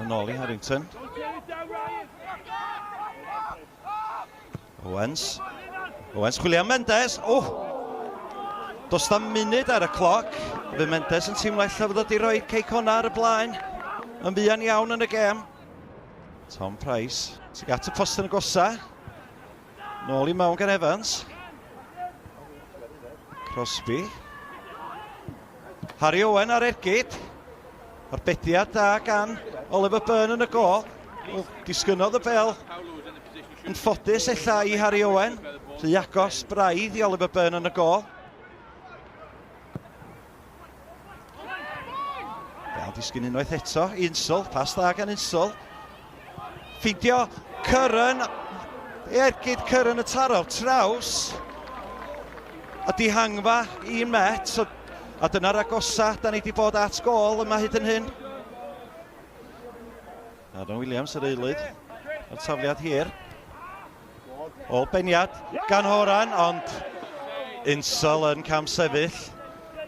yn ôl i Harrington. Owens chwilio am Mendes. Does da munud ar y cloc. Fe Mendes yn teimlo ella fod wedi rhoi Ceicona ar y blaen. Yn fuan iawn yn y gêm. Tom Price. Sy'n at y post yn y gosa. Nôl i mewn gan Evans. Crosby. Harry Owen ar ergyd. Arbediad da gan Oliver Byrne yn y gol. Disgynnodd y bel yn ffodus ella i Harry Owen. Rhy agos braidd i Oliver Byrne yn y gol. Bel disgyn unwaith eto. Insel, pas da gan Insel. Ffidio Curran. Ergyd Curran y taro traws. A dihangfa 1 met. A dyna'r agosa, da ni wedi bod at gol yma hyd yn hyn. Adam Williams yr eilydd. Yr tafliad hir. Ôl beniad gan Horan, ond Insel yn cam sefyll.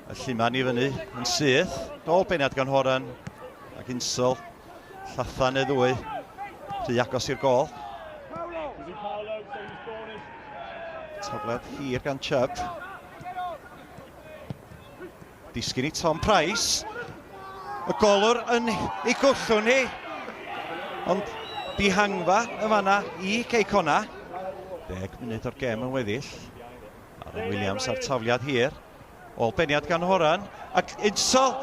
Y lliman i fyny yn syth. Ôl beniad gan Horan ac Insel. Llathan y ddwy. Rhy agos i'r gol. Tafliad hir gan Chubb. Disgyn i Tom Price. Y golwr yn ei gwllwn hi. Ond dihangfa y fanna i Ceicona. 10 munud o'r gêm yn weddill. Aaron Williams ar tafliad hir. Ôl beniad gan Horan. Ac Insel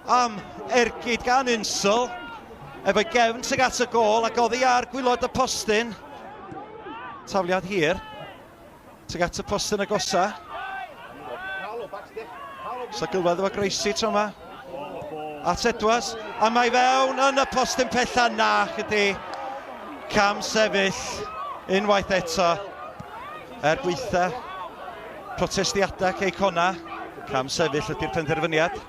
am ergyd gan Insel. Efo'i gefn sy'n at y gol ac oddi ar gwylod y postyn. Tafliad hir. Sy'n at y postyn y gosa. Sa gylwedd efo groesi tro yma. At Edwards. A mae fewn yn y postyn pella na chydi. Cam sefyll. Unwaith eto. Gweitha protestiadau Ceicona. Cam sefyll ydy'r penderfyniad.